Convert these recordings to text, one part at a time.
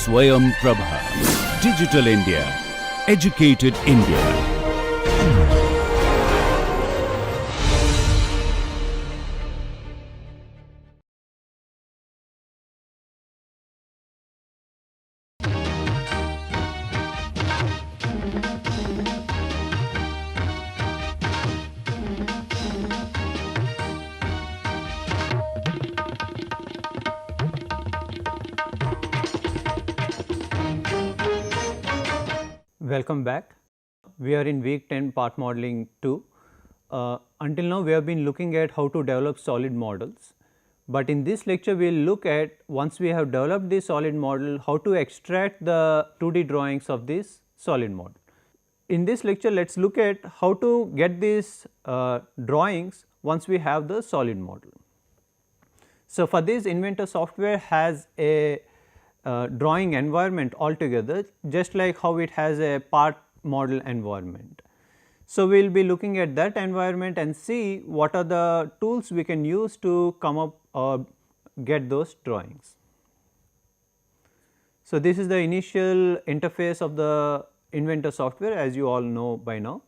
Swayam Prabha. Digital India. Educated India. Welcome back. We are in week 10 part modeling 2. Until now we have been looking at how to develop solid models, but in this lecture we will look at, once we have developed this solid model, how to extract the 2D drawings of this solid model. In this lecture let us look at how to get these drawings once we have the solid model. So, for this Inventor software has a drawing environment altogether, just like how it has a part model environment. So, we will be looking at that environment and see what are the tools we can use to come up or get those drawings. So, this is the initial interface of the Inventor software, as you all know by now.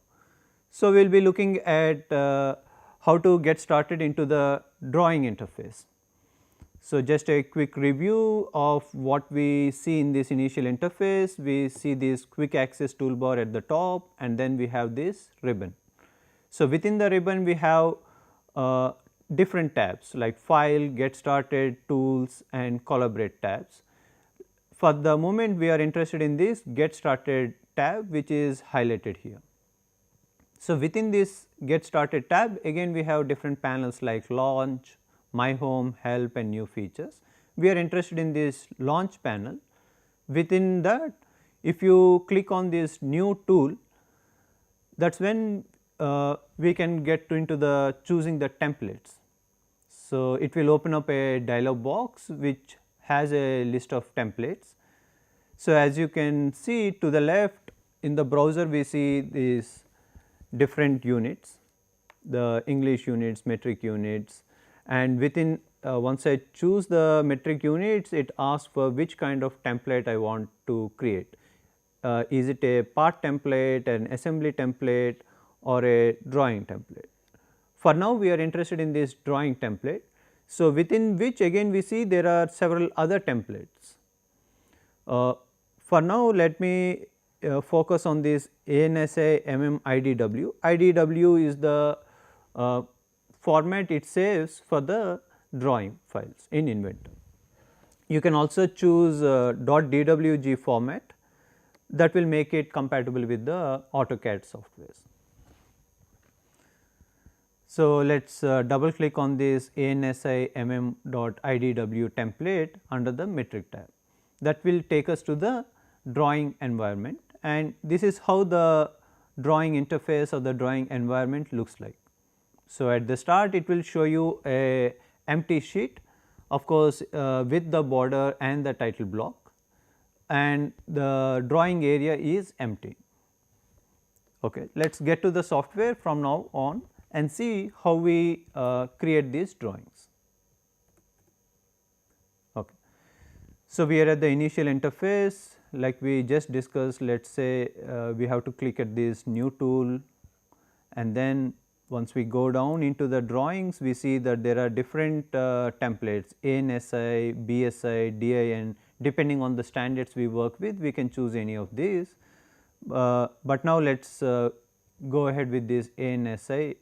So, we will be looking at how to get started into the drawing interface. So, just a quick review of what we see in this initial interface. We see this quick access toolbar at the top, and then we have this ribbon. So, within the ribbon we have different tabs like file, get started, tools and collaborate tabs. For the moment we are interested in this get started tab, which is highlighted here. So, within this get started tab again we have different panels like launch, my home, help and new features. We are interested in this launch panel. Within that, if you click on this new tool, that is when we can get into the choosing the templates. So, it will open up a dialog box which has a list of templates. So, as you can see to the left in the browser we see these different units, the English units, metric units, and within once I choose the metric units, it asks for which kind of template I want to create. Is it a part template, an assembly template or a drawing template? For now we are interested in this drawing template. So, within which again we see there are several other templates. For now let me focus on this ANSI IDW. IDW is the format it saves for the drawing files in Inventor. You can also choose .dwg format that will make it compatible with the AutoCAD softwares. So, let us double click on this ANSI IDW template under the metric tab. That will take us to the drawing environment, and this is how the drawing interface or the drawing environment looks like. So, at the start it will show you a empty sheet, of course, with the border and the title block, and the drawing area is empty. Okay. Let us get to the software from now on and see how we create these drawings. Okay. So, we are at the initial interface like we just discussed. Let us say we have to click at this new tool, and then once we go down into the drawings we see that there are different templates ANSI, BSI, DIN, depending on the standards we work with we can choose any of these, but now let us go ahead with this ANSI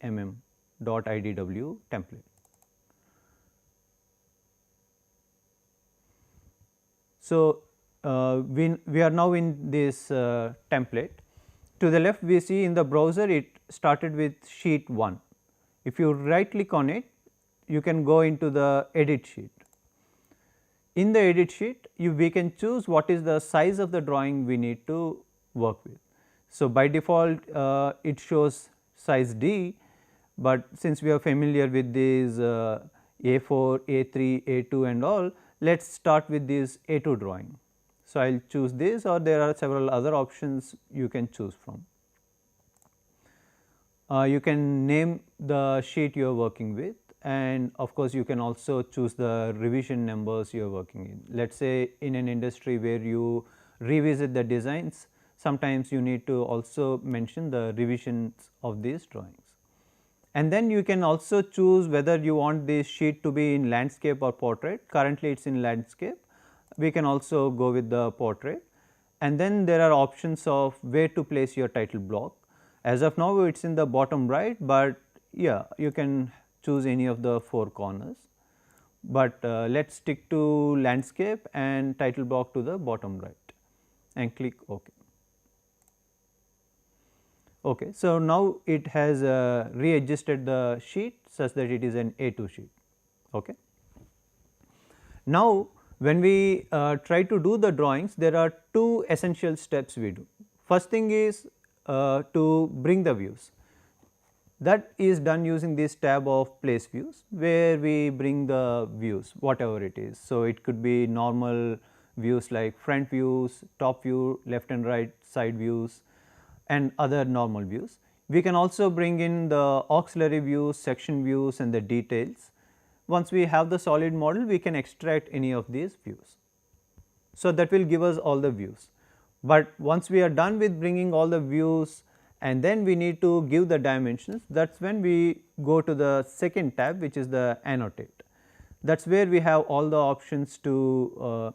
IDW template. So, we are now in this template. To the left we see in the browser it started with sheet 1. If you right click on it, you can go into the edit sheet. In the edit sheet we can choose what is the size of the drawing we need to work with. So, by default it shows size D, but since we are familiar with these A4, A3, A2 and all, let us start with this A2 drawing. So, I will choose this, or there are several other options you can choose from. You can name the sheet you are working with, and of course, you can also choose the revision numbers you are working in. Let us say in an industry where you revisit the designs, sometimes you need to also mention the revisions of these drawings. And then you can also choose whether you want this sheet to be in landscape or portrait. Currently, it is in landscape. We can also go with the portrait, and then there are options of where to place your title block. As of now, it is in the bottom right, but yeah, you can choose any of the 4 corners, but let us stick to landscape and title block to the bottom right and click OK. Okay. So, now it has readjusted the sheet such that it is an A2 sheet. Okay. Now, when we try to do the drawings, there are 2 essential steps we do. First thing is to bring the views. That is done using this tab of place views, where we bring the views whatever it is. So, it could be normal views like front views, top view, left and right side views, and other normal views. We can also bring in the auxiliary views, section views, and the details. Once we have the solid model, we can extract any of these views. So, that will give us all the views, but once we are done with bringing all the views and then we need to give the dimensions, that is when we go to the second tab, which is the annotate. That is where we have all the options to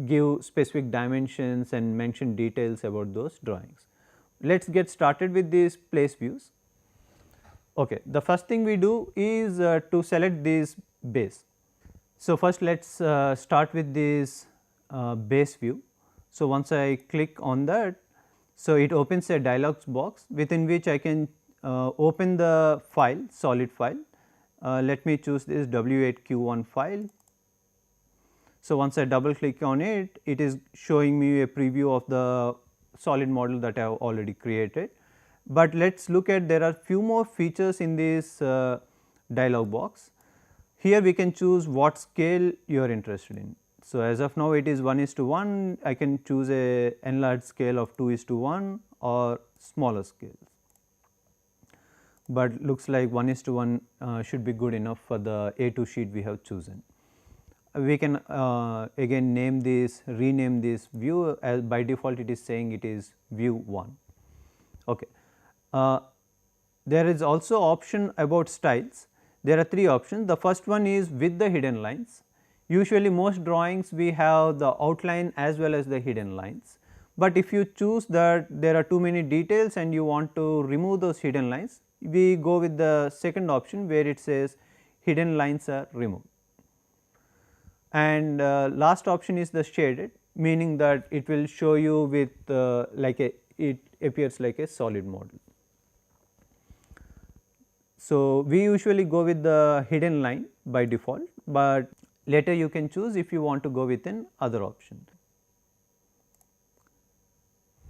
give specific dimensions and mention details about those drawings. Let us get started with these place views. Okay. The first thing we do is to select this base. So, first let us start with this base view. So, once I click on that, so it opens a dialog box within which I can open the file, solid file. Let me choose this W8Q1 file. So, once I double click on it, it is showing me a preview of the solid model that I have already created. But let us look at, there are few more features in this dialog box. Here we can choose what scale you are interested in. So, as of now it is 1:1, I can choose a enlarged scale of 2:1 or smaller scales, but looks like 1:1 should be good enough for the A2 sheet we have chosen. We can again name this, rename this view, as by default it is saying it is view 1. Okay. There is also option about styles. There are 3 options. The first one is with the hidden lines. Usually most drawings we have the outline as well as the hidden lines, but if you choose that there are too many details and you want to remove those hidden lines, we go with the second option where it says hidden lines are removed. And last option is the shaded, meaning that it will show you with it appears like a solid model. So, we usually go with the hidden line by default, but later you can choose if you want to go with an other option.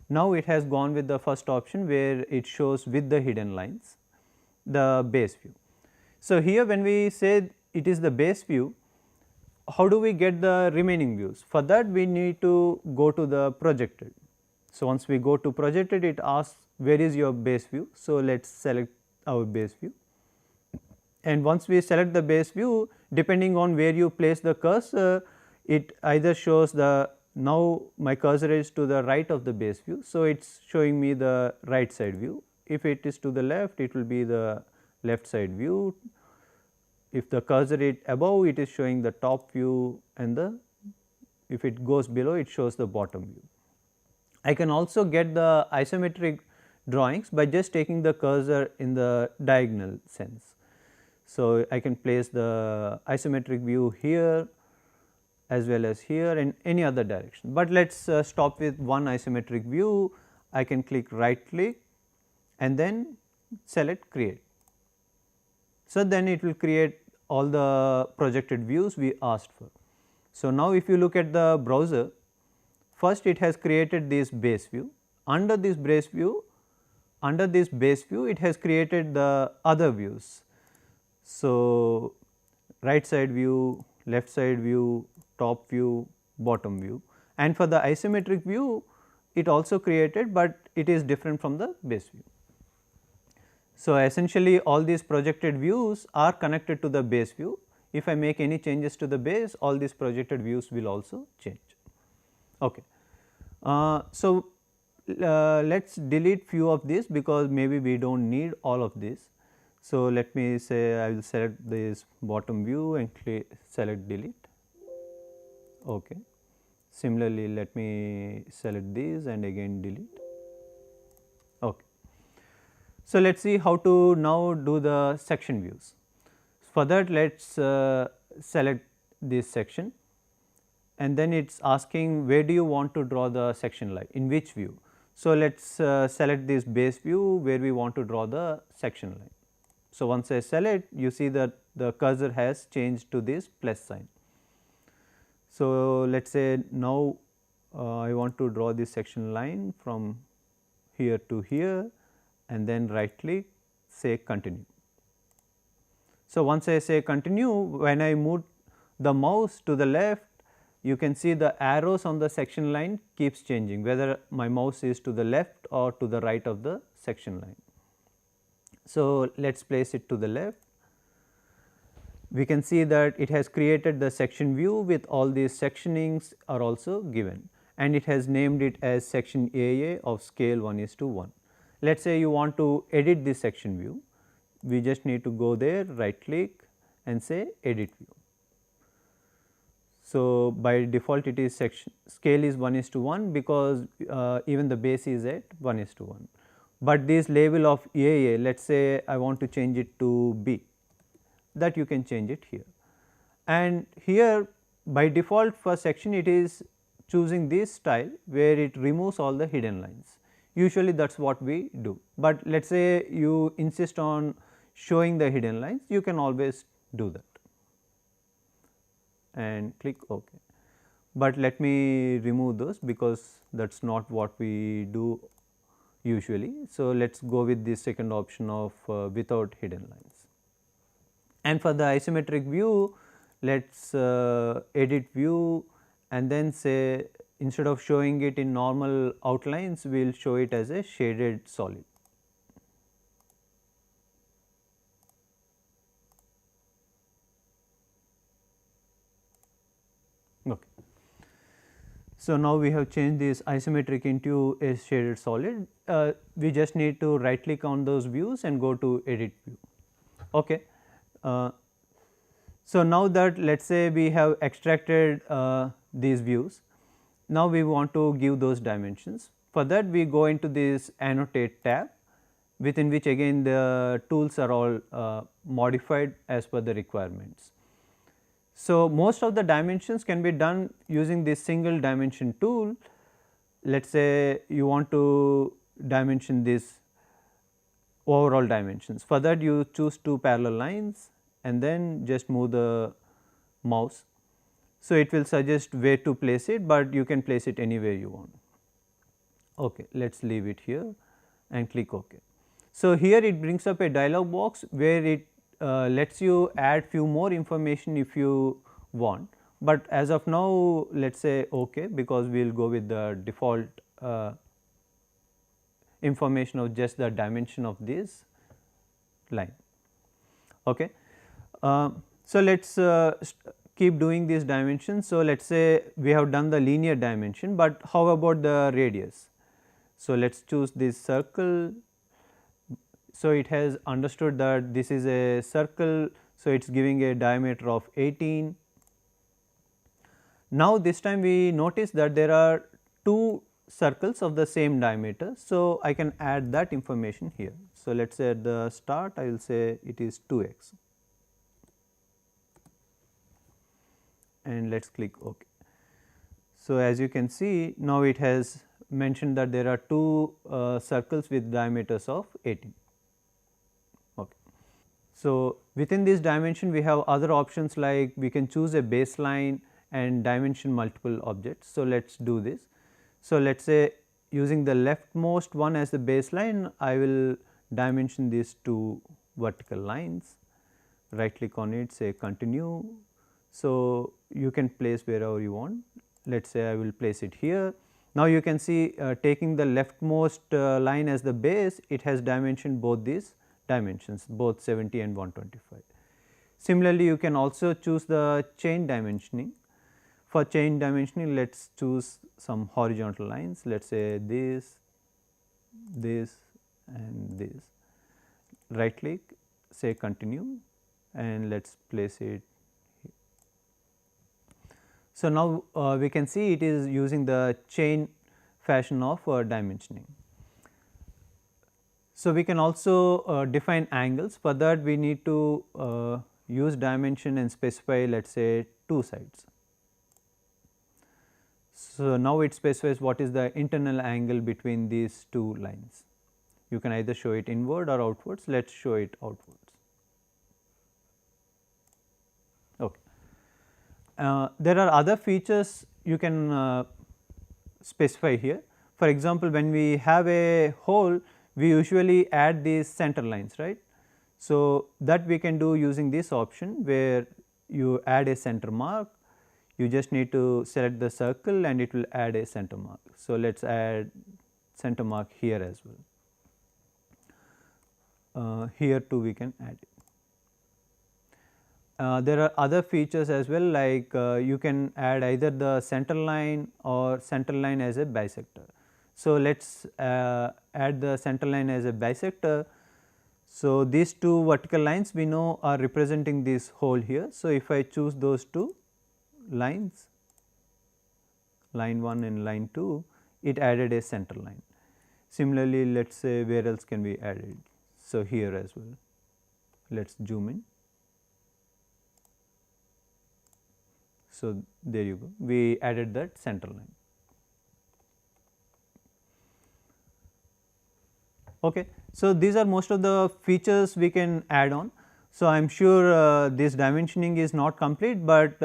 Now, it has gone with the first option where it shows with the hidden lines, the base view. So, here when we say it is the base view, how do we get the remaining views? For that we need to go to the projected. So, once we go to projected, it asks where is your base view. So, let us select our base view, and once we select the base view, depending on where you place the cursor, it either shows the, now my cursor is to the right of the base view. So, it is showing me the right side view. If it is to the left, it will be the left side view. If the cursor is above, it is showing the top view, and the, if it goes below, it shows the bottom view. I can also get the isometric drawings by just taking the cursor in the diagonal sense. So, I can place the isometric view here as well as here in any other direction, but let us stop with one isometric view. I can click right click and then select create. So, then it will create all the projected views we asked for. So, now if you look at the browser, first it has created this base view. Under this base view, it has created the other views. So, right side view, left side view, top view, bottom view, and for the isometric view it also created, but it is different from the base view. So, essentially all these projected views are connected to the base view. If I make any changes to the base, all these projected views will also change. Okay. Let us delete few of these because maybe we do not need all of this. So, let me say I will select this bottom view and select delete. Okay. Similarly, let me select these and again delete. Okay. So, let us see how to now do the section views. For that, let us select this section, and then it is asking where do you want to draw the section line, in which view. So, let us select this base view where we want to draw the section line. So, once I select, you see that the cursor has changed to this plus sign. So, let us say now I want to draw this section line from here to here and then right click, say continue. So, once I say continue, when I move the mouse to the left, you can see the arrows on the section line keeps changing, whether my mouse is to the left or to the right of the section line. So, let us place it to the left. We can see that it has created the section view with all these sectionings are also given, and it has named it as section AA of scale 1:1. Let us say you want to edit this section view, we just need to go there, right click and say edit view. So, by default it is section scale is 1:1 because even the base is at 1:1, but this label of AA, let us say I want to change it to B, that you can change it here. And here by default for section it is choosing this style where it removes all the hidden lines. Usually that is what we do, but let us say you insist on showing the hidden lines, you can always do that and click OK. But let me remove those because that is not what we do usually. So, let us go with the second option of without hidden lines. And for the isometric view, let us edit view and then say instead of showing it in normal outlines, we will show it as a shaded solid. Okay. So, now we have changed this isometric into a shaded solid. We just need to right click on those views and go to edit view. Okay. So, now that let us say we have extracted these views, now we want to give those dimensions. For that we go into this annotate tab, within which again the tools are all modified as per the requirements. So, most of the dimensions can be done using this single dimension tool. Let us say you want to dimension this overall dimensions. For that you choose two parallel lines and then just move the mouse. So, it will suggest where to place it, but you can place it anywhere you want. Okay, let us leave it here and click OK. So, here it brings up a dialog box where it lets you add few more information if you want, but as of now let us say OK, because we will go with the default information of just the dimension of this line. Okay. So, let us keep doing these dimensions. So, let us say we have done the linear dimension, but how about the radius? So, let us choose this circle. So, it has understood that this is a circle. So, it is giving a diameter of 18. Now, this time we notice that there are two circles of the same diameter. So, I can add that information here. So, let us say at the start I will say it is 2x and let us click OK. So, as you can see now it has mentioned that there are two circles with diameters of 18. Okay. So, within this dimension we have other options like we can choose a baseline and dimension multiple objects. So, let us do this. So, let us say using the leftmost one as the baseline, I will dimension these two vertical lines, right click on it, say continue. So, you can place wherever you want. Let us say I will place it here. Now, you can see taking the leftmost line as the base, it has dimensioned both these dimensions, both 70 and 125. Similarly, you can also choose the chain dimensioning. For chain dimensioning, let us choose some horizontal lines, let us say this, this and this. Right click, say continue, and let us place it here. So, now we can see it is using the chain fashion of dimensioning. So, we can also define angles. For that we need to use dimension and specify, let us say 2 sides. So, now it specifies what is the internal angle between these 2 lines. You can either show it inward or outwards. Let us show it outwards. Okay. There are other features you can specify here. For example, when we have a hole, we usually add these center lines, right. So, that we can do using this option, where you add a center mark. You just need to select the circle and it will add a center mark. So, let us add center mark here as well. Here too we can add it. There are other features as well, like you can add either the center line or center line as a bisector. So, let us add the center line as a bisector. So, these 2 vertical lines we know are representing this hole here. So, if I choose those 2 lines, line 1 and line 2, it added a center line. Similarly, let us say where else can be added. So, here as well, let us zoom in. So, there you go, we added that center line. Okay. So, these are most of the features we can add on. So, I am sure this dimensioning is not complete, but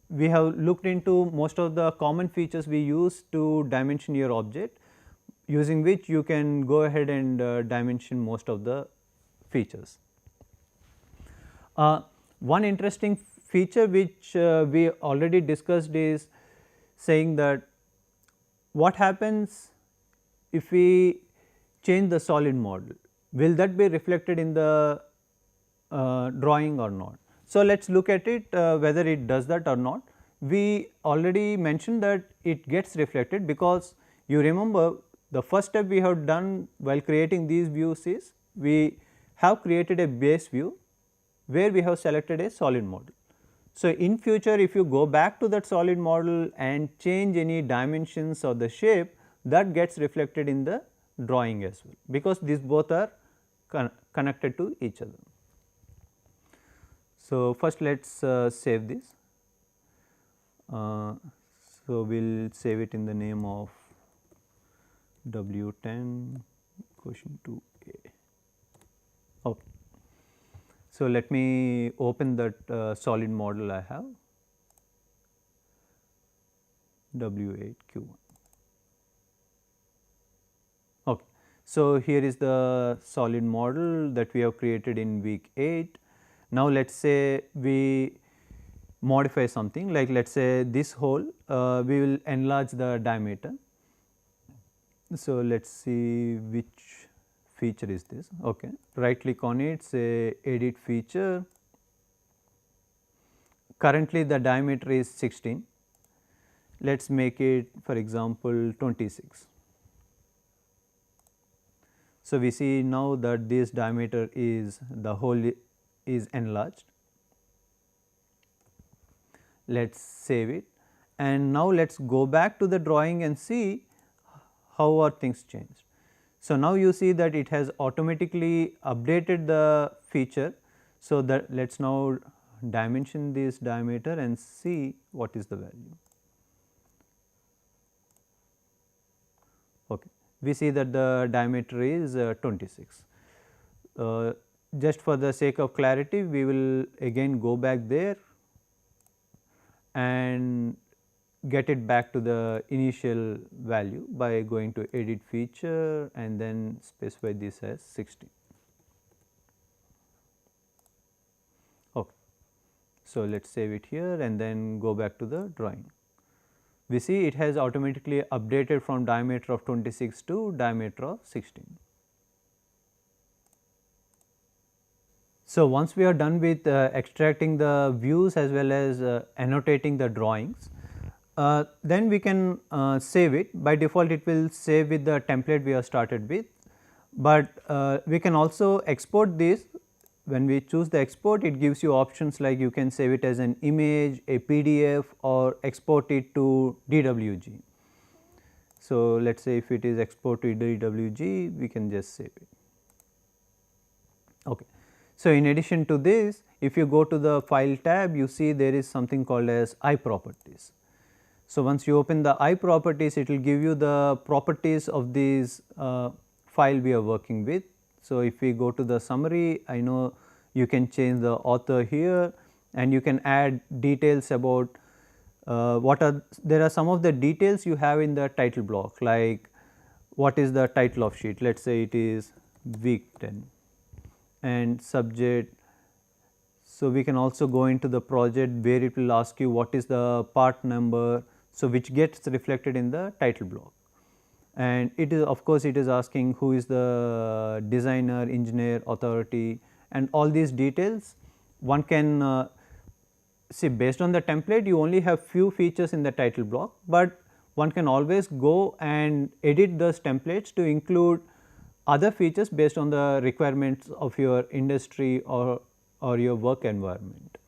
we have looked into most of the common features we use to dimension your object, using which you can go ahead and dimension most of the features. One interesting feature which we already discussed is saying that what happens if we change the solid model, will that be reflected in the drawing or not. So, let us look at it whether it does that or not. We already mentioned that it gets reflected, because you remember the first step we have done while creating these views is we have created a base view where we have selected a solid model. So, in future if you go back to that solid model and change any dimensions or the shape, that gets reflected in the drawing as well, because these both are connected to each other. So, first let us save this. So, we will save it in the name of W10 question 2A. Okay. So, let me open that solid model I have, W8Q1. Okay. So, here is the solid model that we have created in week 8. Now, let us say we modify something, like let us say this hole we will enlarge the diameter. So, let us see which feature is this. Okay. Right click on it, say edit feature. Currently the diameter is 16, let us make it for example 26. So, we see now that this diameter is, the hole is enlarged. Let us save it, and now let us go back to the drawing and see how are things changed. So, now you see that it has automatically updated the feature. So, that let us now dimension this diameter and see what is the value. Okay. We see that the diameter is 26. Just for the sake of clarity, we will again go back there and get it back to the initial value by going to edit feature and then specify this as 16. Okay. So, let us save it here and then go back to the drawing. We see it has automatically updated from diameter of 26 to diameter of 16. So, once we are done with extracting the views as well as annotating the drawings, then we can save it. By default it will save with the template we have started with, but we can also export this. When we choose the export, it gives you options like you can save it as an image, a PDF, or export it to DWG. So, let us say if it is export to DWG, we can just save it. Okay. So, in addition to this, if you go to the file tab, you see there is something called as I properties. So, once you open the I properties, it will give you the properties of this file we are working with. So, if we go to the summary, I know you can change the author here, and you can add details about there are some of the details you have in the title block, like what is the title of sheet. Let us say it is week 10 and subject. So, we can also go into the project where it will ask you what is the part number, so which gets reflected in the title block. And it is, of course, it is asking who is the designer, engineer, authority, and all these details one can see. Based on the template, you only have few features in the title block, but one can always go and edit those templates to include other features based on the requirements of your industry or your work environment.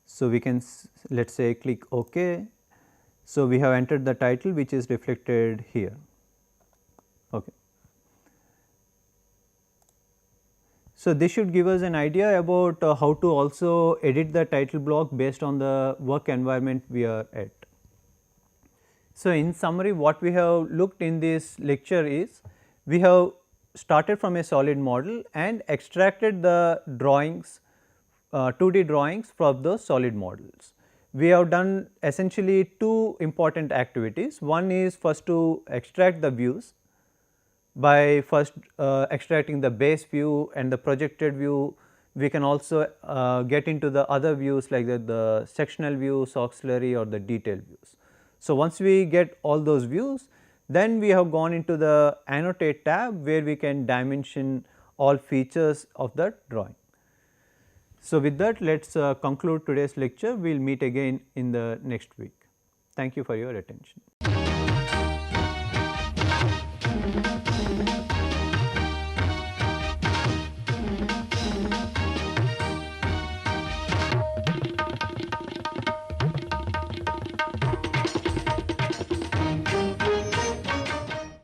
So, we can let us say click OK. So, we have entered the title which is reflected here. Okay. So, this should give us an idea about how to also edit the title block based on the work environment we are at. So, in summary, what we have looked in this lecture is we have started from a solid model and extracted the drawings, 2D drawings from those solid models. We have done essentially two important activities. One is first to extract the views by first extracting the base view and the projected view. We can also get into the other views like the sectional views, auxiliary, or the detail views. So, once we get all those views, then we have gone into the annotate tab where we can dimension all features of the drawing. So, with that, let us conclude today's lecture. We will meet again in the next week. Thank you for your attention.